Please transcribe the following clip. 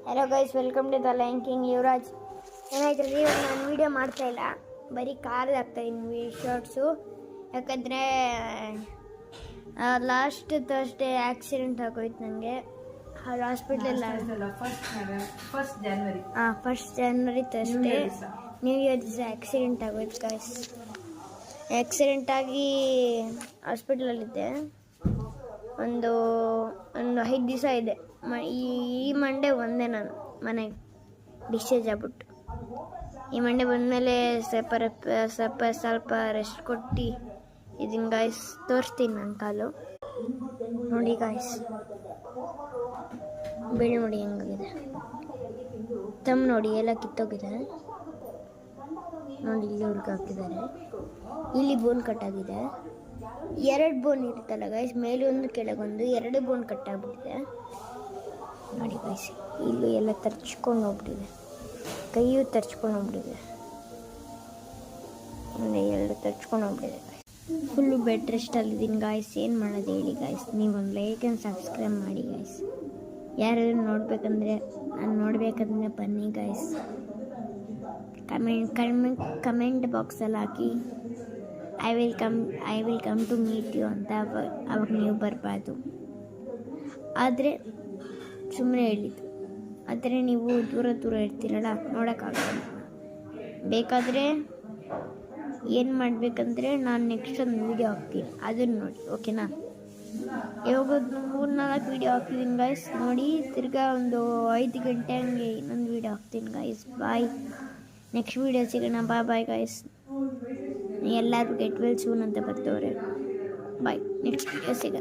Hello guys, welcome to the Lion King Yuvraj. ಏನಾಯ್ತು ಇವಾಗ ನಾನು ವೀಡಿಯೋ ಮಾಡ್ತಾಯಿಲ್ಲ, ಬರೀ ಕಾರ್ದು ಹಾಕ್ತಾಯಿದ್ದೀನಿ ಶಾರ್ಟ್ಸು. ಯಾಕಂದರೆ ಲಾಸ್ಟ್ ಥರ್ಸ್ಡೇ ಆಕ್ಸಿಡೆಂಟ್ ಆಗೋಯ್ತು ನನಗೆ. ಹಾಸ್ಪಿಟ್ಲಲ್ಲಿ ಫಸ್ಟ್ ಜನವರಿ ಥರ್ಸ್ಡೇ ನ್ಯೂ ಇಯರ್ ದಿವಸ ಆಕ್ಸಿಡೆಂಟ್ ಆಗೋಯ್ತು ಗೈಸ್. ಆಕ್ಸಿಡೆಂಟ್ ಆಗಿ ಹಾಸ್ಪಿಟ್ಲಲ್ಲಿದ್ದೆ. ಒಂದು 5 ದಿವಸ ಇದೆ. ಈ ಮಂಡೇ ಬಂದೆ ನಾನು ಮನೆಗೆ ಡಿಸ್ಚಾರ್ಜ್ ಆಗ್ಬಿಟ್ಟು. ಈ ಮಂಡೇ ಬಂದಮೇಲೆ ಸ್ವಲ್ಪ ರೆಸ್ಟ್ ಕೊಟ್ಟು ಇದನ್ನು ಗಾಯ್ಸ್ ತೋರಿಸ್ತೀನಿ ನನ್ನ ಕಾಲು. ನೋಡಿ ಗಾಯ್ಸ್, ಬೆಳೆ ನೋಡಿ ಹೆಂಗಾಗಿದೆ. ನೋಡಿ ಎಲ್ಲ ಕಿತ್ತೋಗಿದೆ. ನೋಡಿ ಇಲ್ಲಿ ಹುಡುಗ ಹಾಕಿದ್ದಾರೆ. ಇಲ್ಲಿ ಬೋನ್ ಕಟ್ಟಾಗಿದೆ. 2 ಬೋನ್ ಇರುತ್ತಲ್ಲ ಗೈಸ್, ಮೇಲೊಂದು ಕೆಳಗೊಂದು 2 ಬೋನ್ ಕಟ್ಟಾಗ್ಬಿಟ್ಟಿದೆ. ನೋಡಿ ಗೈಸ್, ಇಲ್ಲೂ ಎಲ್ಲ ತರ್ಚ್ಕೊಂಡು ಹೋಗ್ಬಿಟ್ಟಿದೆ. ಕೈಯೂ ತರ್ಚ್ಕೊಂಡು ಹೋಗ್ಬಿಟ್ಟಿದೆ. ಎರಡು ತರ್ಚ್ಕೊಂಡು ಹೋಗ್ಬಿಟ್ಟಿದೆ. ಫುಲ್ಲು ಬೆಡ್ ರೆಸ್ಟಲ್ಲಿದ್ದೀನಿ ಗಾಯ್ಸ್. ಏನು ಮಾಡೋದು ಹೇಳಿ ಗಾಯ್ಸ್? ನೀವೊಂದು ಲೈಕ್ ಆ್ಯಂಡ್ ಸಬ್ಸ್ಕ್ರೈಬ್ ಮಾಡಿ ಗಾಯ್ಸ್. ಯಾರಾದರೂ ನೋಡಬೇಕಂದ್ರೆ ಬನ್ನಿ ಗಾಯ್ಸ್. ಕಮೆಂಟ್ ಬಾಕ್ಸಲ್ಲಿ ಹಾಕಿ I will come to meet you ಅಂತ. ಅವಾಗ ನೀವು ಬರಬಾರ್ದು. ಆದರೆ ಸುಮ್ಮನೆ ಹೇಳಿದ್ದು. ಆದರೆ ನೀವು ದೂರ ಇರ್ತೀರಲ್ಲ, ನೋಡೋಕ್ಕಾಗಲ್ಲ. ಬೇಕಾದರೆ ಏನು ಮಾಡಬೇಕಂದ್ರೆ ನಾನು ನೆಕ್ಸ್ಟ್ ಒಂದು ವೀಡಿಯೋ ಹಾಕ್ತೀನಿ, ಅದನ್ನು ನೋಡಿ, ಓಕೆನಾ? ಇವಾಗ 3-4 ವೀಡಿಯೋ ಹಾಕ್ತಿದ್ದೀನಿ ಗಾಯ್ಸ್. ನೋಡಿ, ತಿರ್ಗಾ ಒಂದು 5 ಗಂಟೆ ಹಂಗೆ ಇನ್ನೊಂದು ವೀಡಿಯೋ ಹಾಕ್ತೀನಿ ಗಾಯ್ಸ್. ಬಾಯ್, ನೆಕ್ಸ್ಟ್ ವೀಡಿಯೋ ಸಿಗೋಣ. Bye guys. ಎಲ್ಲರೂ ಗೆಟ್ ವೆಲ್ ಸೂನ್ ಅಂತ ಬರ್ತವ್ರೆ. ಬಾಯ್, ನೆಕ್ಸ್ಟ್ ವೀಡಿಯೋ ಸಿಗೋಣ.